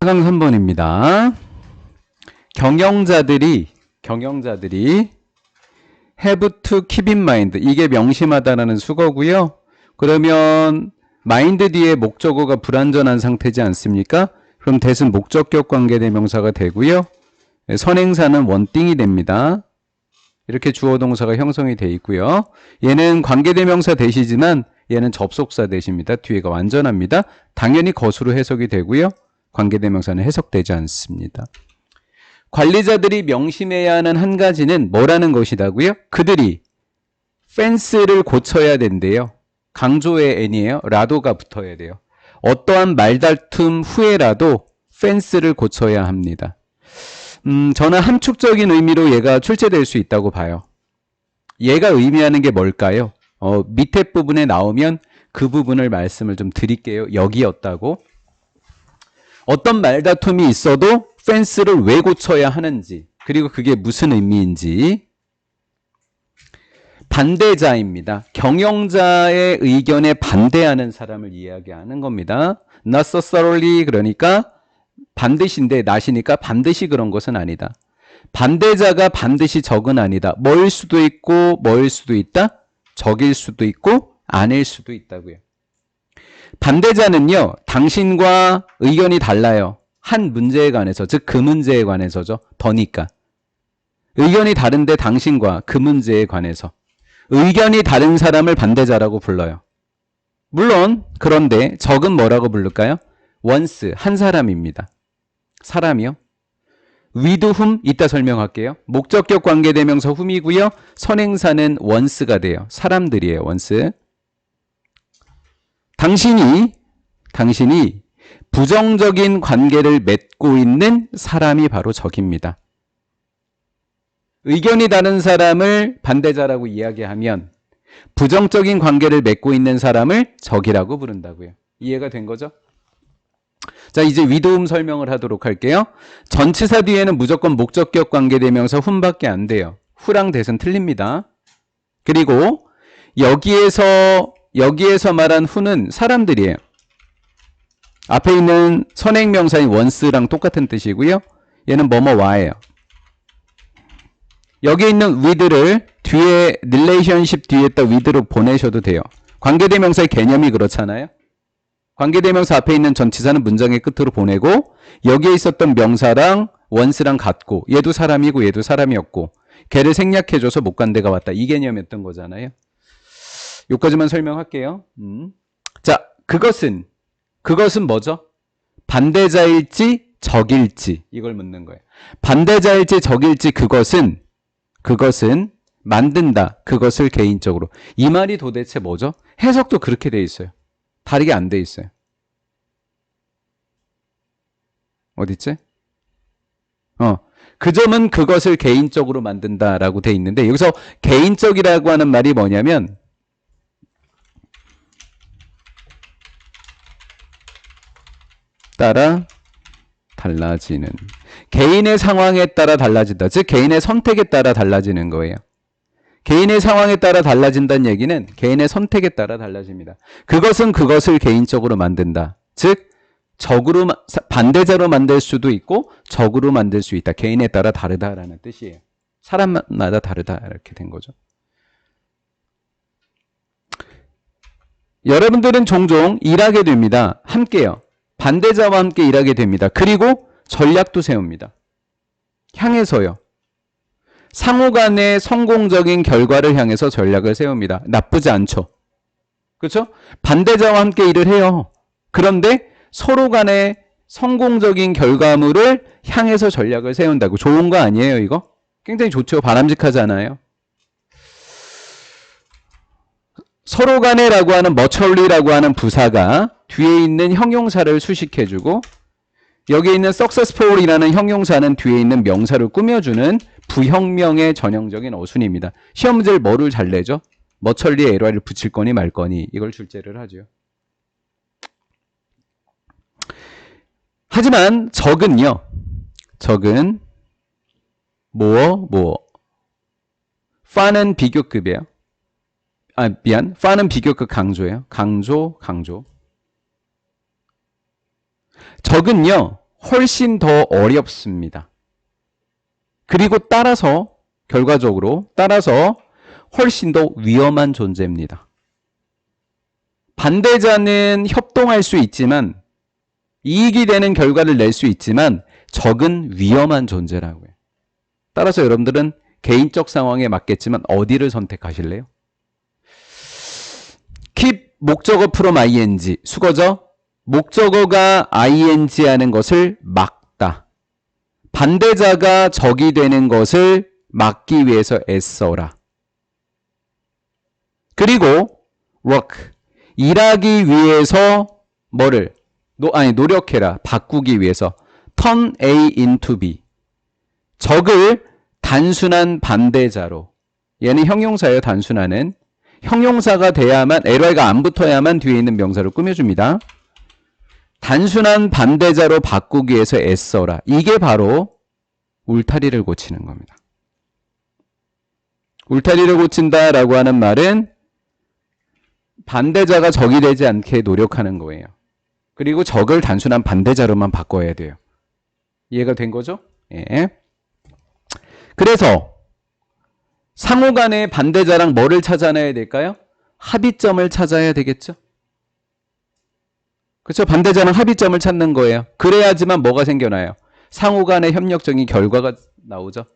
4강 3번입니다. 경영자들이 have to keep in mind, 이게 명심하다라는 수거고요. 그러면 mind 뒤에 목적어가 불완전한 상태지 않습니까? 그럼 that은 목적격 관계대명사가 되고요. 선행사는 원띵이 됩니다. 이렇게 주어동사가 형성이 되어 있고요. 얘는 관계대명사 대시지만 얘는 접속사 대시입니다. 뒤에가 완전합니다. 당연히 것으로 해석이 되고요. 관계대명사는 해석되지 않습니다. 관리자들이 명심해야 하는 한 가지는 뭐라는 것이다고요? 그들이 펜스를 고쳐야 된대요. 강조의 n이에요. 라도가 붙어야 돼요. 어떠한 말다툼 후에라도 펜스를 고쳐야 합니다. 저는 함축적인 의미로 얘가 출제될 수 있다고 봐요. 얘가 의미하는 게 뭘까요? 밑에 부분에 나오면 그 부분을 말씀을 좀 드릴게요. 여기였다고. 어떤 말다툼이 있어도 펜스를 왜 고쳐야 하는지, 그리고 그게 무슨 의미인지. 반대자입니다. 경영자의 의견에 반대하는 사람을 이야기하는 겁니다. Not so thoroughly, 그러니까 반드시인데 not이니까 반드시 그런 것은 아니다. 반대자가 반드시 적은 아니다. 뭐일 수도 있고 뭐일 수도 있다. 적일 수도 있고 아닐 수도 있다고요. 반대자는요, 당신과 의견이 달라요. 한 문제에 관해서, 즉 그 문제에 관해서죠. 더니까. 의견이 다른데 당신과 그 문제에 관해서. 의견이 다른 사람을 반대자라고 불러요. 물론 그런데 적은 뭐라고 부를까요? once, 한 사람입니다. 사람이요. with whom 이따 설명할게요. 목적격 관계대명사 whom이고요. 선행사는 once가 돼요. 사람들이에요. once. 당신이 부정적인 관계를 맺고 있는 사람이 바로 적입니다. 의견이 다른 사람을 반대자라고 이야기하면 부정적인 관계를 맺고 있는 사람을 적이라고 부른다고요. 이해가 된 거죠? 자, 이제 with whom 설명을 하도록 할게요. 전치사 뒤에는 무조건 목적격 관계대명사 whom밖에 안 돼요. who랑 that은 틀립니다. 그리고 여기에서 말한 who는 사람들이에요. 앞에 있는 선행명사인 once랑 똑같은 뜻이고요. 얘는 뭐뭐와예요. 여기 있는 with를 뒤에 relationship 뒤에다 with로 보내셔도 돼요. 관계대명사의 개념이 그렇잖아요. 관계대명사 앞에 있는 전치사는 문장의 끝으로 보내고 여기에 있었던 명사랑 once랑 같고 얘도 사람이고 얘도 사람이었고 걔를 생략해줘서 목관대가 왔다. 이 개념이었던 거잖아요. 여기까지만 설명할게요. 자, 그것은 뭐죠? 반대자일지 적일지 이걸 묻는 거예요. 반대자일지 적일지 그것은 만든다. 그것을 개인적으로. 이 말이 도대체 뭐죠? 해석도 그렇게 돼 있어요. 다르게 안 돼 있어요. 어딨지? 그 점은 그것을 개인적으로 만든다라고 돼 있는데 여기서 개인적이라고 하는 말이 뭐냐면 따라 달라지는, 개인의 상황에 따라 달라진다. 즉 개인의 선택에 따라 달라지는 거예요. 개인의 상황에 따라 달라진다는 얘기는 개인의 선택에 따라 달라집니다. 그것은 그것을 개인적으로 만든다. 즉 적으로, 반대자로 만들 수도 있고 적으로 만들 수 있다. 개인에 따라 다르다라는 뜻이에요. 사람마다 다르다 이렇게 된 거죠. 여러분들은 종종 일하게 됩니다. 함께요. 반대자와 함께 일하게 됩니다. 그리고 전략도 세웁니다. 향해서요. 상호 간의 성공적인 결과를 향해서 전략을 세웁니다. 나쁘지 않죠. 그렇죠? 반대자와 함께 일을 해요. 그런데 서로 간의 성공적인 결과물을 향해서 전략을 세운다고. 좋은 거 아니에요, 이거? 굉장히 좋죠. 바람직하잖아요. 서로 간에라고 하는 mutually라고 하는 부사가 뒤에 있는 형용사를 수식해주고 여기에 있는 successful이라는 형용사는 뒤에 있는 명사를 꾸며주는 부형명의 전형적인 어순입니다. 시험 문제를 뭐를 잘 내죠? mutually에 LY를 붙일 거니 말 거니 이걸 출제를 하죠. 하지만 적은요. 적은 파는 비교급이에요. 파는 비교급 강조예요. 강조. 적은요. 훨씬 더 어렵습니다. 그리고 따라서 결과적으로 훨씬 더 위험한 존재입니다. 반대자는 협동할 수 있지만 이익이 되는 결과를 낼 수 있지만 적은 위험한 존재라고요. 따라서 여러분들은 개인적 상황에 맞겠지만 어디를 선택하실래요? keep 목적어 from ing 수거죠? 목적어가 ing 하는 것을 막다. 반대자가 적이 되는 것을 막기 위해서 애써라. 그리고 work 일하기 위해서 뭐를 노력해라. 바꾸기 위해서 turn A into B 적을 단순한 반대자로 얘는 형용사예요. 단순하는 형용사가 돼야만 ly가 안 붙어야만 뒤에 있는 명사로 꾸며줍니다. 단순한 반대자로 바꾸기 위해서 애써라. 이게 바로 울타리를 고치는 겁니다. 울타리를 고친다라고 하는 말은 반대자가 적이 되지 않게 노력하는 거예요. 그리고 적을 단순한 반대자로만 바꿔야 돼요. 이해가 된 거죠? 예. 그래서 상호간의 반대자랑 뭐를 찾아내야 될까요? 합의점을 찾아야 되겠죠? 그렇죠? 반대자는 합의점을 찾는 거예요. 그래야지만 뭐가 생겨나요? 상호간의 협력적인 결과가 나오죠.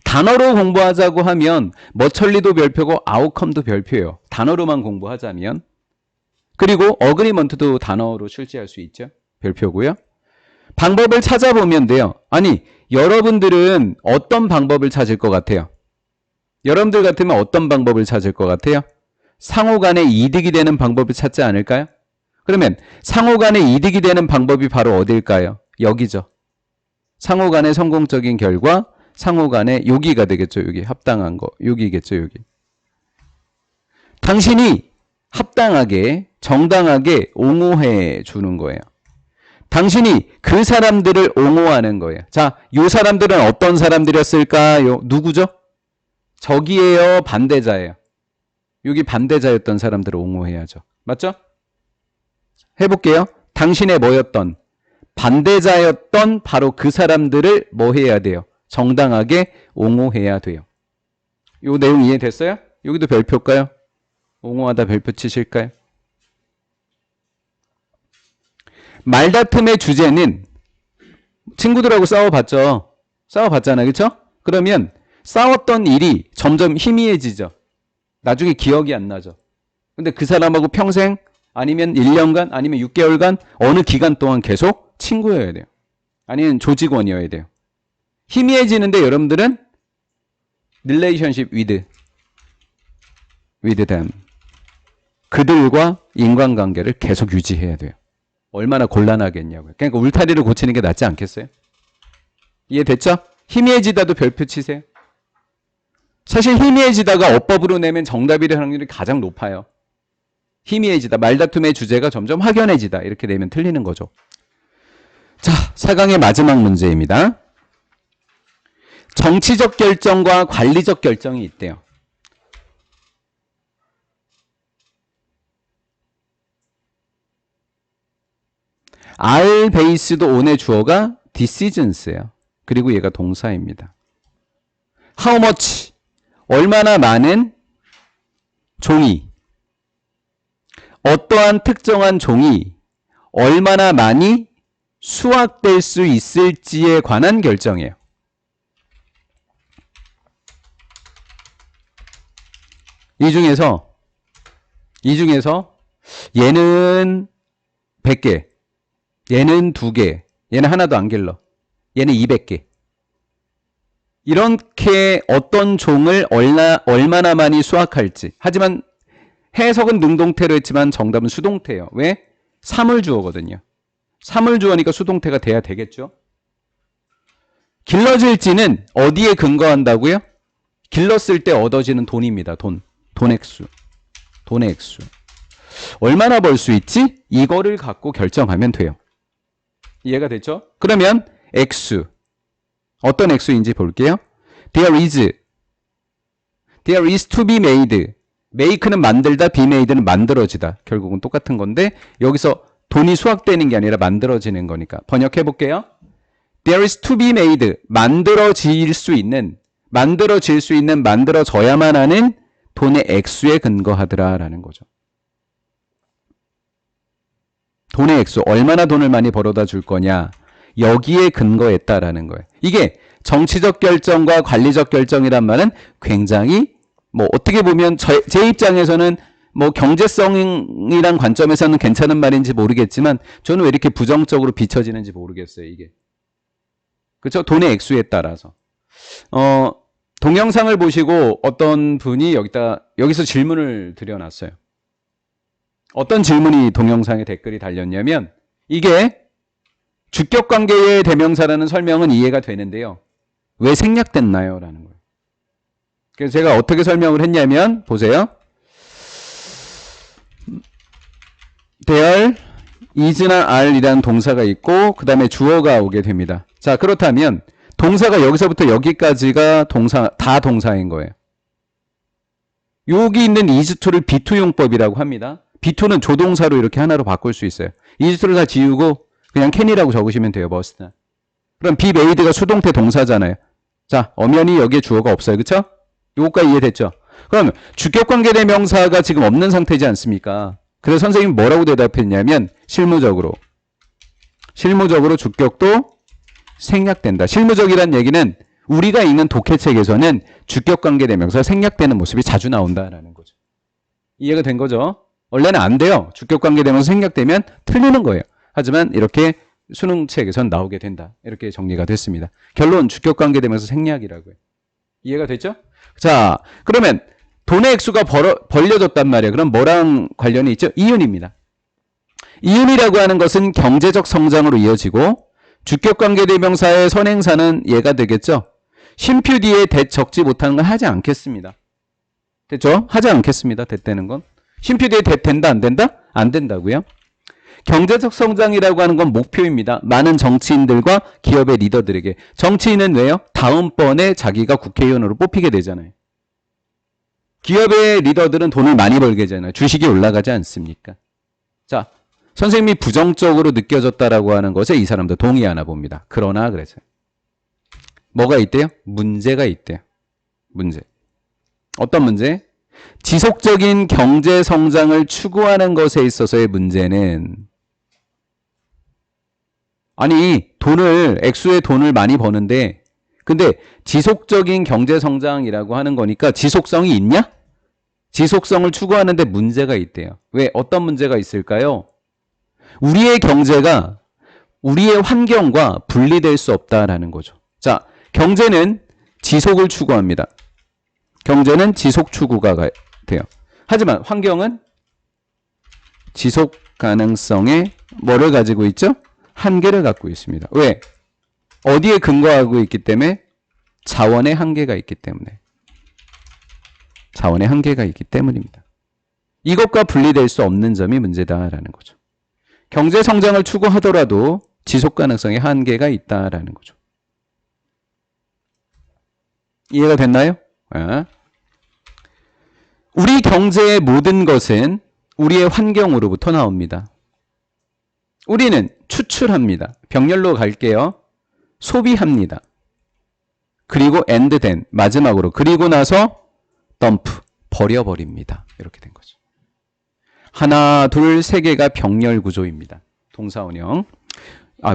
단어로 공부하자고 하면 머천리도 별표고 아웃컴도 별표예요. 단어로만 공부하자면. 그리고 어그리먼트도 단어로 출제할 수 있죠. 별표고요. 방법을 찾아보면 돼요. 아니, 여러분들은 어떤 방법을 찾을 것 같아요? 여러분들 같으면 어떤 방법을 찾을 것 같아요? 상호간에 이득이 되는 방법을 찾지 않을까요? 그러면 상호간에 이득이 되는 방법이 바로 어딜까요? 여기죠. 상호간의 성공적인 결과, 상호간의 여기가 되겠죠. 여기 합당한 거. 여기겠죠. 여기. 당신이 합당하게 정당하게 옹호해 주는 거예요. 당신이 그 사람들을 옹호하는 거예요. 자, 이 사람들은 어떤 사람들이었을까요? 누구죠? 적이에요? 반대자예요? 여기 반대자였던 사람들을 옹호해야죠. 맞죠? 해볼게요. 당신의 뭐였던? 반대자였던 바로 그 사람들을 뭐 해야 돼요? 정당하게 옹호해야 돼요. 이 내용 이해됐어요? 여기도 별표일까요? 옹호하다 별표 치실까요? 말다툼의 주제는 친구들하고 싸워봤죠. 싸워봤잖아요. 그렇죠? 그러면 싸웠던 일이 점점 희미해지죠. 나중에 기억이 안 나죠. 근데 그 사람하고 평생 아니면 1년간 아니면 6개월간 어느 기간 동안 계속 친구여야 돼요. 아니면 조직원이어야 돼요. 희미해지는데 여러분들은 relationship with them 그들과 인간관계를 계속 유지해야 돼요. 얼마나 곤란하겠냐고요. 그러니까 울타리를 고치는 게 낫지 않겠어요? 이해됐죠? 희미해지다도 별표 치세요. 사실 희미해지다가 어법으로 내면 정답이 될 확률이 가장 높아요. 희미해지다, 말다툼의 주제가 점점 확연해지다 이렇게 내면 틀리는 거죠. 자, 4강의 마지막 문제입니다. 정치적 결정과 관리적 결정이 있대요. R 베이스드 on의 주어가 decisions예요. 그리고 얘가 동사입니다. How much? 얼마나 많은 종이 어떠한 특정한 종이 얼마나 많이 수확될 수 있을지에 관한 결정이에요. 이 중에서 얘는 100개, 얘는 2개, 얘는 하나도 안 길러, 얘는 200개. 이렇게 어떤 종을 얼마나 많이 수확할지. 하지만 해석은 능동태로 했지만 정답은 수동태예요. 왜? 사물주어거든요. 사물주어니까 수동태가 돼야 되겠죠. 길러질지는 어디에 근거한다고요? 길렀을 때 얻어지는 돈입니다. 돈의 액수. 얼마나 벌 수 있지? 이거를 갖고 결정하면 돼요. 이해가 됐죠? 그러면 액수. 어떤 액수인지 볼게요. There is to be made. make는 만들다, be made는 만들어지다. 결국은 똑같은 건데 여기서 돈이 수확되는 게 아니라 만들어지는 거니까 번역해 볼게요. There is to be made. 만들어질 수 있는, 만들어져야만 하는 돈의 액수에 근거하더라라는 거죠. 돈의 액수, 얼마나 돈을 많이 벌어다 줄 거냐, 여기에 근거했다라는 거예요. 이게 정치적 결정과 관리적 결정이란 말은 굉장히 뭐 어떻게 보면 제 입장에서는 뭐 경제성이란 관점에서는 괜찮은 말인지 모르겠지만 저는 왜 이렇게 부정적으로 비춰지는지 모르겠어요, 이게. 그렇죠? 돈의 액수에 따라서. 동영상을 보시고 어떤 분이 여기서 질문을 드려놨어요. 어떤 질문이 동영상에 댓글이 달렸냐면, 이게 주격관계의 대명사라는 설명은 이해가 되는데요. 왜 생략됐나요? 라는 거예요. 그래서 제가 어떻게 설명을 했냐면, 보세요. there is나 are이라는 동사가 있고 그 다음에 주어가 오게 됩니다. 자, 그렇다면 동사가 여기서부터 여기까지가 다 동사인 거예요. 여기 있는 is to를 be2용법이라고 합니다. be2는 조동사로 이렇게 하나로 바꿀 수 있어요. is to를 다 지우고 그냥 can이라고 적으시면 돼요. must. 그럼 be made가 수동태 동사잖아요. 자, 엄연히 여기에 주어가 없어요. 그쵸? 요거까지 이해됐죠? 그럼 주격관계대명사가 지금 없는 상태지 않습니까? 그래서 선생님이 뭐라고 대답했냐면 실무적으로 주격도 생략된다. 실무적이란 얘기는 우리가 읽는 독해책에서는 주격관계대명사 생략되는 모습이 자주 나온다라는 거죠. 이해가 된 거죠? 원래는 안 돼요. 주격관계대명사 생략되면 틀리는 거예요. 하지만 이렇게 수능책에선 나오게 된다. 이렇게 정리가 됐습니다. 결론, 주격관계대명사 생략이라고요. 이해가 됐죠? 자, 그러면 돈의 액수가 벌려졌단 말이에요. 그럼 뭐랑 관련이 있죠? 이윤입니다. 이윤이라고 하는 것은 경제적 성장으로 이어지고 주격관계대명사의 선행사는 얘가 되겠죠? 쉼표 뒤에 that 적지 못하는 건 하지 않겠습니다. 됐죠? 하지 않겠습니다. that 되는 건. 쉼표 뒤에 that 된다 안 된다? 안 된다고요. 경제적 성장이라고 하는 건 목표입니다. 많은 정치인들과 기업의 리더들에게. 정치인은 왜요? 다음번에 자기가 국회의원으로 뽑히게 되잖아요. 기업의 리더들은 돈을 많이 벌게 되잖아요. 주식이 올라가지 않습니까? 자, 선생님이 부정적으로 느껴졌다라고 하는 것에 이 사람도 동의하나 봅니다. 그러나 그래서 뭐가 있대요? 문제가 있대요. 문제. 어떤 문제? 지속적인 경제 성장을 추구하는 것에 있어서의 문제는, 아니 액수의 돈을 많이 버는데 근데 지속적인 경제 성장이라고 하는 거니까 지속성이 있냐? 지속성을 추구하는데 문제가 있대요. 왜? 어떤 문제가 있을까요? 우리의 경제가 우리의 환경과 분리될 수 없다라는 거죠. 자, 경제는 지속을 추구합니다. 경제는 지속 추구가 돼요. 하지만 환경은 지속 가능성에 뭐를 가지고 있죠? 한계를 갖고 있습니다. 왜? 어디에 근거하고 있기 때문에? 자원의 한계가 있기 때문에. 자원의 한계가 있기 때문입니다. 이것과 분리될 수 없는 점이 문제다라는 거죠. 경제 성장을 추구하더라도 지속 가능성에 한계가 있다라는 거죠. 이해가 됐나요? 우리 경제의 모든 것은 우리의 환경으로부터 나옵니다. 우리는 추출합니다. 병렬로 갈게요. 소비합니다. 그리고 and then, 마지막으로 그리고 나서 덤프, 버려버립니다. 이렇게 된 거죠. 하나, 둘, 세 개가 병렬 구조입니다. 동사원형.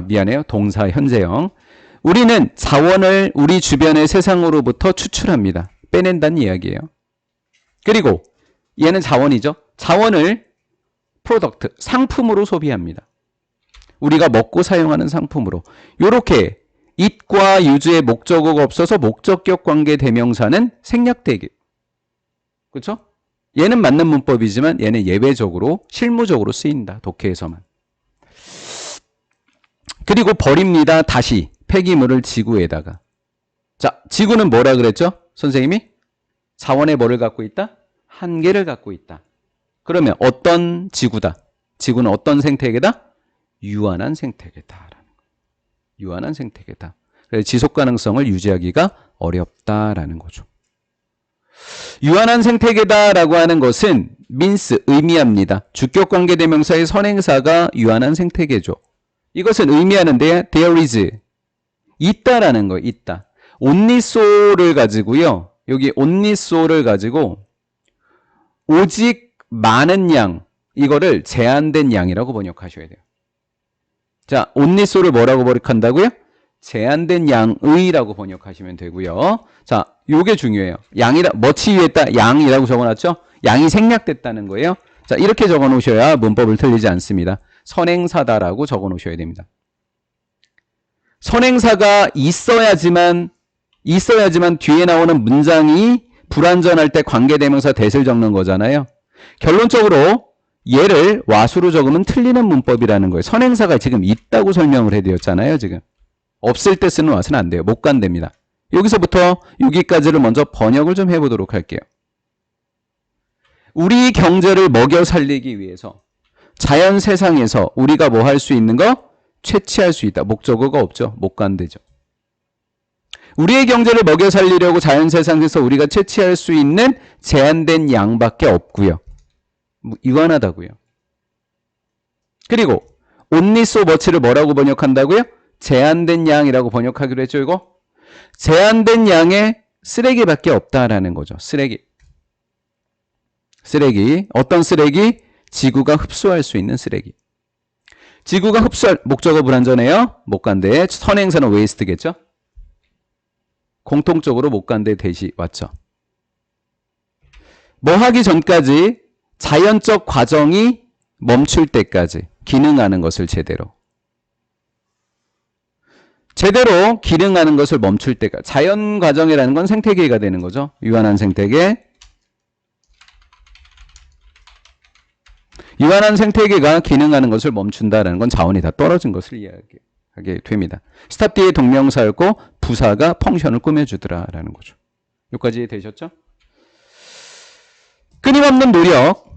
미안해요. 동사 현재형. 우리는 자원을 우리 주변의 세상으로부터 추출합니다. 빼낸다는 이야기예요. 그리고 얘는 자원이죠. 자원을 프로덕트, 상품으로 소비합니다. 우리가 먹고 사용하는 상품으로. 이렇게 it과 use의 목적어가 없어서 목적격 관계 대명사는 생략되기. 그렇죠? 얘는 맞는 문법이지만 얘는 예외적으로 실무적으로 쓰인다. 독해에서만. 그리고 버립니다. 다시 폐기물을 지구에다가. 자, 지구는 뭐라 그랬죠? 선생님이? 자원의 뭐를 갖고 있다? 한계를 갖고 있다. 그러면 어떤 지구다? 지구는 어떤 생태계다? 유한한 생태계다. 유한한 생태계다. 그래서 지속 가능성을 유지하기가 어렵다라는 거죠. 유한한 생태계다라고 하는 것은 means, 의미합니다. 주격관계대명사의 선행사가 유한한 생태계죠. 이것은 의미하는데 there is, 있다라는 거예요. 있다. only so를 가지고요. 여기 only so를 가지고 오직 많은 양, 이거를 제한된 양이라고 번역하셔야 돼요. 자, only so를 뭐라고 번역한다고요? 제한된 양의라고 번역하시면 되고요. 자, 요게 중요해요. 양이라 뭐치 위에 있다 양이라고 적어놨죠? 양이 생략됐다는 거예요. 자, 이렇게 적어놓으셔야 문법을 틀리지 않습니다. 선행사다라고 적어놓으셔야 됩니다. 선행사가 있어야지만 뒤에 나오는 문장이 불완전할 때 관계대명사 that을 적는 거잖아요. 결론적으로 얘를 와수로 적으면 틀리는 문법이라는 거예요. 선행사가 지금 있다고 설명을 해드렸잖아요. 지금 없을 때 쓰는 what은 안 돼요. 못 간답니다. 여기서부터 여기까지를 먼저 번역을 좀 해보도록 할게요. 우리 경제를 먹여 살리기 위해서 자연 세상에서 우리가 뭐 할 수 있는 거? 채취할 수 있다. 목적어가 없죠. 못 간대죠. 우리의 경제를 먹여 살리려고 자연 세상에서 우리가 채취할 수 있는 제한된 양밖에 없고요. 유한하다고요. 그리고 only so much를 뭐라고 번역한다고요? 제한된 양이라고 번역하기로 했죠. 이거 제한된 양의 쓰레기밖에 없다라는 거죠. 쓰레기. 어떤 쓰레기? 지구가 흡수할 수 있는 쓰레기. 지구가 흡수할 목적어 불완전해요. 못 간대. 선행사는 waste겠죠. 공통적으로 못 간대 대시 왔죠. 뭐 하기 전까지 자연적 과정이 멈출 때까지 기능하는 것을 제대로 기능하는 것을 멈출 때까지. 자연 과정이라는 건 생태계가 되는 거죠. 유한한 생태계. 유한한 생태계가 기능하는 것을 멈춘다라는 건 자원이 다 떨어진 것을 이야기하게 됩니다. 스탑 뒤에 동명사였고 부사가 펑션을 꾸며주더라라는 거죠. 여기까지 되셨죠? 끊임없는 노력.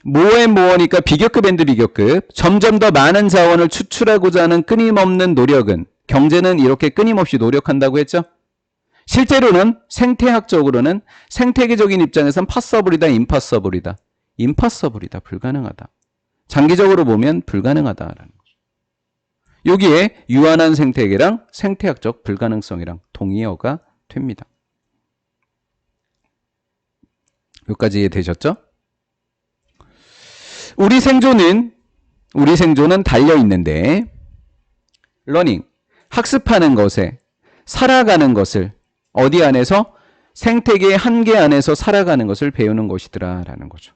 모어니까 비교급 앤드 비교급. 점점 더 많은 자원을 추출하고자 하는 끊임없는 노력은, 경제는 이렇게 끊임없이 노력한다고 했죠? 실제로는 생태학적으로는 생태계적인 입장에선 possible이다, impossible이다. impossible이다. 불가능하다. 장기적으로 보면 불가능하다라는 거죠. 여기에 유한한 생태계랑 생태학적 불가능성이랑 동의어가 됩니다. 여기까지 이해되셨죠? 우리 생존은 달려있는데 러닝, 학습하는 것에 살아가는 것을 어디 안에서? 생태계의 한계 안에서 살아가는 것을 배우는 것이더라 라는 거죠.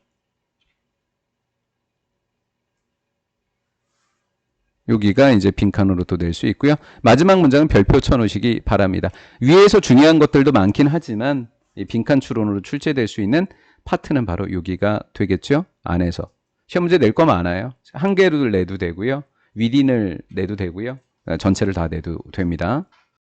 여기가 이제 빈칸으로 또 낼 수 있고요. 마지막 문장은 별표 쳐놓으시기 바랍니다. 위에서 중요한 것들도 많긴 하지만 이 빈칸 추론으로 출제될 수 있는 파트는 바로 여기가 되겠죠. 안에서. 시험 문제 낼 거 많아요. 한 개를 내도 되고요. 위딘을 내도 되고요. 전체를 다 내도 됩니다.